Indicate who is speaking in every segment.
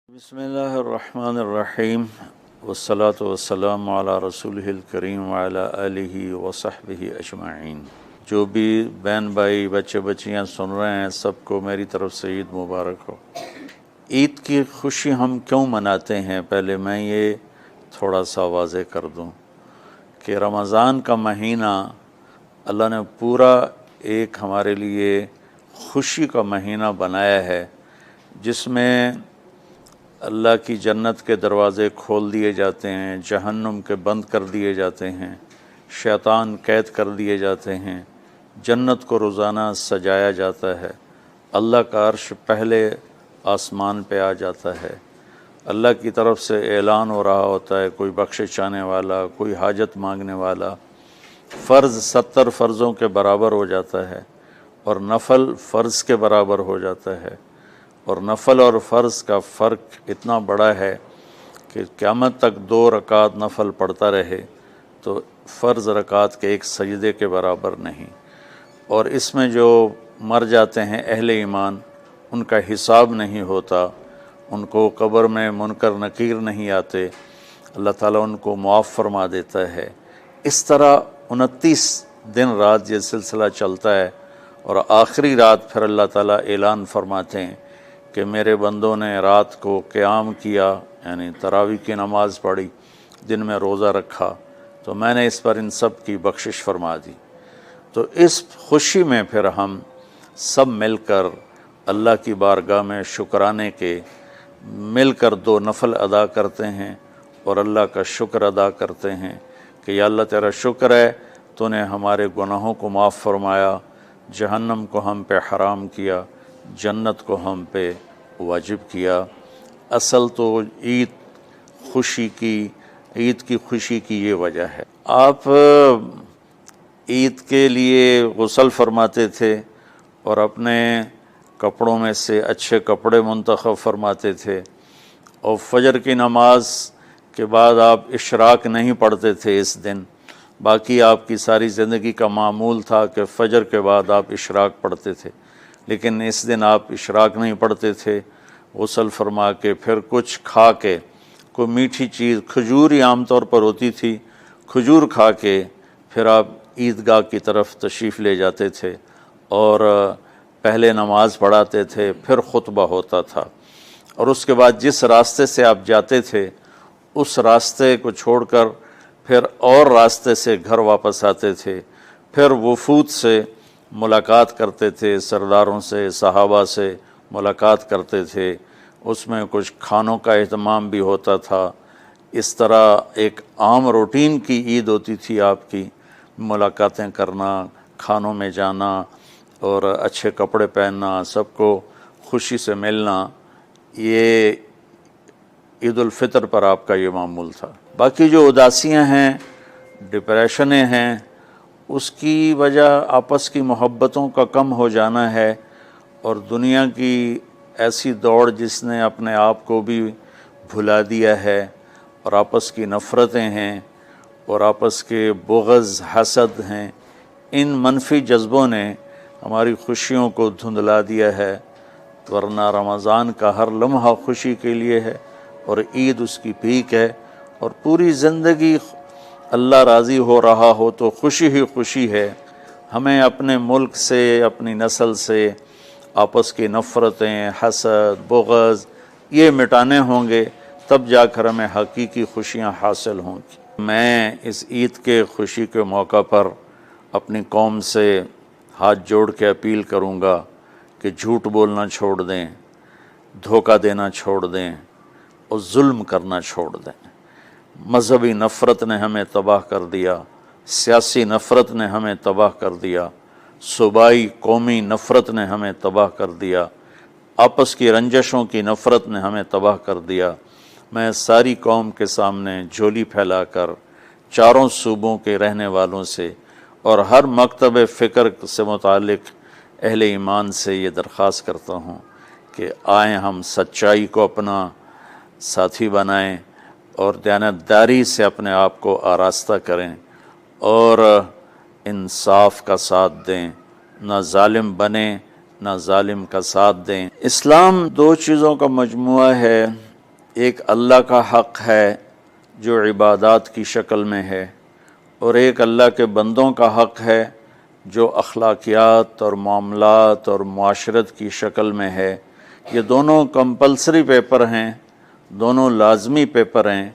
Speaker 1: بسم اللہ الرحمن الرحیم والصلاة والسلام علی رسولہ الکریم وعلی آلہ وصحبہ اجمعین۔ جو بھی بہن بھائی بچے بچیاں سن رہے ہیں سب کو میری طرف سے عید مبارک ہو۔ عید کی خوشی ہم کیوں مناتے ہیں، پہلے میں یہ تھوڑا سا واضح کر دوں کہ رمضان کا مہینہ اللہ نے پورا ایک ہمارے لیے خوشی کا مہینہ بنایا ہے، جس میں اللہ کی جنت کے دروازے کھول دیے جاتے ہیں، جہنم کے بند کر دیے جاتے ہیں، شیطان قید کر دیے جاتے ہیں، جنت کو روزانہ سجایا جاتا ہے، اللہ کا عرش پہلے آسمان پہ آ جاتا ہے، اللہ کی طرف سے اعلان ہو رہا ہوتا ہے، کوئی بخشش چاہنے والا، کوئی حاجت مانگنے والا، فرض 70 فرضوں کے برابر ہو جاتا ہے اور نفل فرض کے برابر ہو جاتا ہے، اور نفل اور فرض کا فرق اتنا بڑا ہے کہ قیامت تک 2 رکعت نفل پڑھتا رہے تو فرض رکعت کے ایک سجدے کے برابر نہیں، اور اس میں جو مر جاتے ہیں اہل ایمان ان کا حساب نہیں ہوتا، ان کو قبر میں منکر نکیر نہیں آتے، اللہ تعالیٰ ان کو معاف فرما دیتا ہے۔ اس طرح 29 دن رات یہ سلسلہ چلتا ہے، اور آخری رات پھر اللہ تعالیٰ اعلان فرماتے ہیں کہ میرے بندوں نے رات کو قیام کیا، یعنی تراویح کی نماز پڑھی، دن میں روزہ رکھا، تو میں نے اس پر ان سب کی بخشش فرما دی۔ تو اس خوشی میں پھر ہم سب مل کر اللہ کی بارگاہ میں شکرانے کے مل کر 2 نفل ادا کرتے ہیں اور اللہ کا شکر ادا کرتے ہیں کہ یا اللہ تیرا شکر ہے تو نے ہمارے گناہوں کو معاف فرمایا، جہنم کو ہم پہ حرام کیا، جنت کو ہم پہ واجب کیا۔ اصل تو عید کی خوشی کی یہ وجہ ہے۔ آپ عید کے لیے غسل فرماتے تھے اور اپنے کپڑوں میں سے اچھے کپڑے منتخب فرماتے تھے، اور فجر کی نماز کے بعد آپ اشراق نہیں پڑھتے تھے اس دن، باقی آپ کی ساری زندگی کا معمول تھا کہ فجر کے بعد آپ اشراق پڑھتے تھے، لیکن اس دن آپ اشراق نہیں پڑھتے تھے، غسل فرما کے پھر کچھ کھا کے، کوئی میٹھی چیز، کھجور ہی عام طور پر ہوتی تھی، کھجور کھا کے پھر آپ عیدگاہ کی طرف تشریف لے جاتے تھے، اور پہلے نماز پڑھاتے تھے، پھر خطبہ ہوتا تھا، اور اس کے بعد جس راستے سے آپ جاتے تھے اس راستے کو چھوڑ کر پھر اور راستے سے گھر واپس آتے تھے، پھر وفود سے ملاقات کرتے تھے، سرداروں سے، صحابہ سے ملاقات کرتے تھے، اس میں کچھ کھانوں کا اہتمام بھی ہوتا تھا۔ اس طرح ایک عام روٹین کی عید ہوتی تھی آپ کی، ملاقاتیں کرنا، کھانوں میں جانا اور اچھے کپڑے پہننا، سب کو خوشی سے ملنا، یہ عید الفطر پر آپ کا یہ معمول تھا۔ باقی جو اداسیاں ہیں، ڈپریشنیں ہیں، اس کی وجہ آپس کی محبتوں کا کم ہو جانا ہے، اور دنیا کی ایسی دوڑ جس نے اپنے آپ کو بھی بھلا دیا ہے، اور آپس کی نفرتیں ہیں اور آپس کے بغض حسد ہیں، ان منفی جذبوں نے ہماری خوشیوں کو دھندلا دیا ہے، ورنہ رمضان کا ہر لمحہ خوشی کے لیے ہے، اور عید اس کی پیک ہے، اور پوری زندگی اللہ راضی ہو رہا ہو تو خوشی ہی خوشی ہے۔ ہمیں اپنے ملک سے، اپنی نسل سے آپس کی نفرتیں، حسد، بغض یہ مٹانے ہوں گے، تب جا کر ہمیں حقیقی خوشیاں حاصل ہوں گی۔ میں اس عید کے خوشی کے موقع پر اپنی قوم سے ہاتھ جوڑ کے اپیل کروں گا کہ جھوٹ بولنا چھوڑ دیں، دھوکہ دینا چھوڑ دیں، اور ظلم کرنا چھوڑ دیں۔ مذہبی نفرت نے ہمیں تباہ کر دیا، سیاسی نفرت نے ہمیں تباہ کر دیا، صوبائی قومی نفرت نے ہمیں تباہ کر دیا، آپس کی رنجشوں کی نفرت نے ہمیں تباہ کر دیا۔ میں ساری قوم کے سامنے جھولی پھیلا کر چاروں صوبوں کے رہنے والوں سے اور ہر مکتب فکر سے متعلق اہل ایمان سے یہ درخواست کرتا ہوں کہ آئیں ہم سچائی کو اپنا ساتھی بنائیں اور دیانتداری سے اپنے آپ کو آراستہ کریں، اور انصاف کا ساتھ دیں، نہ ظالم بنیں نہ ظالم کا ساتھ دیں۔ اسلام 2 چیزوں کا مجموعہ ہے، ایک اللہ کا حق ہے جو عبادات کی شکل میں ہے، اور ایک اللہ کے بندوں کا حق ہے جو اخلاقیات اور معاملات اور معاشرت کی شکل میں ہے۔ یہ دونوں کمپلسری پیپر ہیں، دونوں لازمی پیپر ہیں،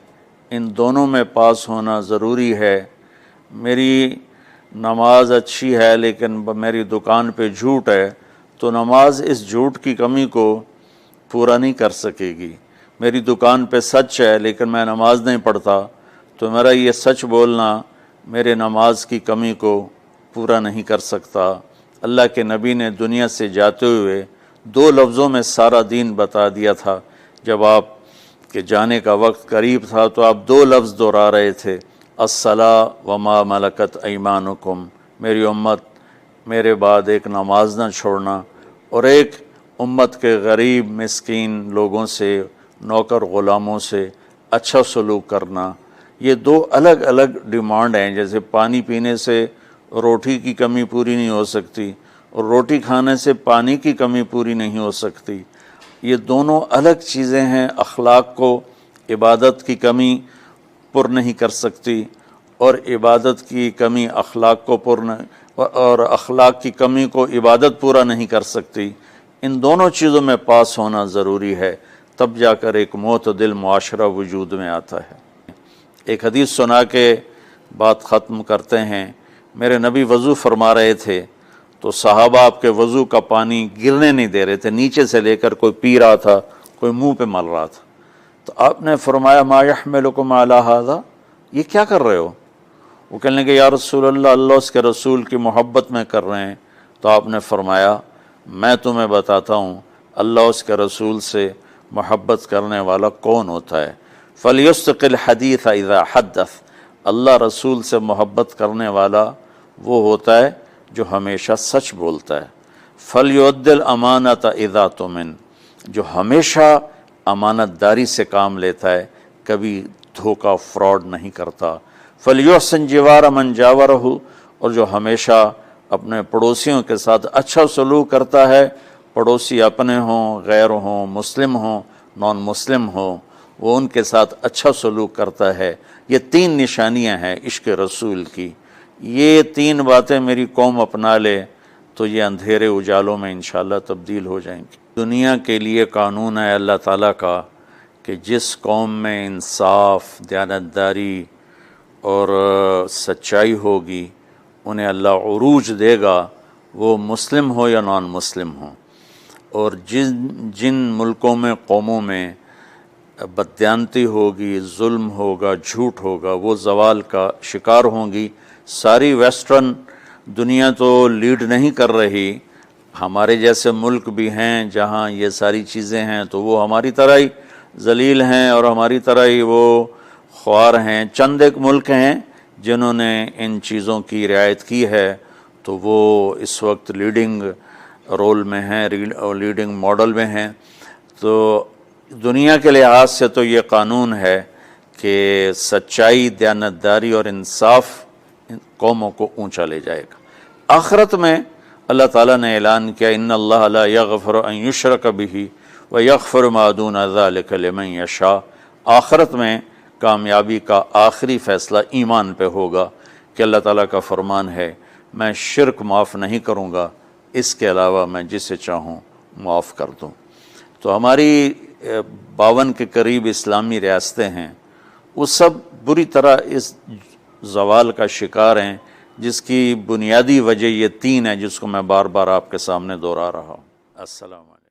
Speaker 1: ان دونوں میں پاس ہونا ضروری ہے۔ میری نماز اچھی ہے لیکن میری دکان پہ جھوٹ ہے تو نماز اس جھوٹ کی کمی کو پورا نہیں کر سکے گی۔ میری دکان پہ سچ ہے لیکن میں نماز نہیں پڑھتا تو میرا یہ سچ بولنا میرے نماز کی کمی کو پورا نہیں کر سکتا۔ اللہ کے نبی نے دنیا سے جاتے ہوئے 2 لفظوں میں سارا دین بتا دیا تھا۔ جب آپ کے جانے کا وقت قریب تھا تو آپ 2 لفظ دہرا رہے تھے، الصلاۃ وما ملکت ایمانکم، میری امت میرے بعد ایک نماز نہ چھوڑنا، اور ایک امت کے غریب مسکین لوگوں سے، نوکر غلاموں سے اچھا سلوک کرنا۔ یہ 2 الگ الگ ڈیمانڈ ہیں۔ جیسے پانی پینے سے روٹی کی کمی پوری نہیں ہو سکتی اور روٹی کھانے سے پانی کی کمی پوری نہیں ہو سکتی، یہ دونوں الگ چیزیں ہیں۔ اخلاق کو عبادت کی کمی پر نہیں کر سکتی، اور عبادت کی کمی اخلاق کو اور اخلاق کی کمی کو عبادت پورا نہیں کر سکتی۔ ان دونوں چیزوں میں پاس ہونا ضروری ہے، تب جا کر ایک معتدل معاشرہ وجود میں آتا ہے۔ ایک حدیث سنا کے بات ختم کرتے ہیں۔ میرے نبی وضو فرما رہے تھے تو صحابہ آپ کے وضو کا پانی گرنے نہیں دے رہے تھے، نیچے سے لے کر کوئی پی رہا تھا، کوئی منہ پہ مل رہا تھا۔ تو آپ نے فرمایا ما یحملکم علی ھذا، یہ کیا کر رہے ہو؟ وہ کہنے لگے یا رسول اللہ، اللہ اس کے رسول کی محبت میں کر رہے ہیں۔ تو آپ نے فرمایا میں تمہیں بتاتا ہوں اللہ اس کے رسول سے محبت کرنے والا کون ہوتا ہے۔ فَلْيُسْتِقِ الْحَدِيثَ اِذَا حَدَّثَ، اللہ رسول سے محبت کرنے والا وہ ہوتا ہے جو ہمیشہ سچ بولتا ہے۔ فَلْيُؤَدِّ الْأَمَانَةَ اِذَا تُؤْمِنَ، جو ہمیشہ امانت داری سے کام لیتا ہے، کبھی دھوکہ فراڈ نہیں کرتا۔ فَلْيُحْسِنْ جِوَارَ مَنْ جَاوَرَهُ، اور جو ہمیشہ اپنے پڑوسیوں کے ساتھ اچھا سلوک کرتا ہے، پڑوسی اپنے ہوں، غیر ہوں، مسلم ہوں، نان مسلم ہوں، وہ ان کے ساتھ اچھا سلوک کرتا ہے۔ یہ 3 نشانیاں ہیں عشق رسول کی۔ یہ 3 باتیں میری قوم اپنا لے تو یہ اندھیرے اجالوں میں انشاءاللہ تبدیل ہو جائیں گی۔ دنیا کے لیے قانون ہے اللہ تعالیٰ کا کہ جس قوم میں انصاف، دیانتداری اور سچائی ہوگی انہیں اللہ عروج دے گا، وہ مسلم ہو یا نان مسلم ہو۔ اور جن ملکوں میں، قوموں میں بددیانتی ہوگی، ظلم ہوگا، جھوٹ ہوگا، وہ زوال کا شکار ہوں گی۔ ساری ویسٹرن دنیا تو لیڈ نہیں کر رہی، ہمارے جیسے ملک بھی ہیں جہاں یہ ساری چیزیں ہیں تو وہ ہماری طرح ہی ذلیل ہیں اور ہماری طرح ہی وہ خوار ہیں۔ چند ایک ملک ہیں جنہوں نے ان چیزوں کی رعایت کی ہے تو وہ اس وقت لیڈنگ رول میں ہیں، لیڈنگ ماڈل میں ہیں۔ تو دنیا کے لحاظ سے تو یہ قانون ہے کہ سچائی، دیانتداری اور انصاف قوموں کو اونچا لے جائے گا۔ آخرت میں اللہ تعالیٰ نے اعلان کیا ان اللہ لا یغفر ان یشرک بہ ویغفر ما دون ذلک لمن یشاء۔ آخرت میں کامیابی کا آخری فیصلہ ایمان پہ ہوگا کہ اللہ تعالیٰ کا فرمان ہے میں شرک معاف نہیں کروں گا، اس کے علاوہ میں جسے چاہوں معاف کر دوں۔ تو ہماری 52 کے قریب اسلامی ریاستیں ہیں، وہ سب بری طرح اس زوال کا شکار ہیں، جس کی بنیادی وجہ یہ 3 ہے جس کو میں بار بار آپ کے سامنے دہرا رہا ہوں۔ السلام علیکم۔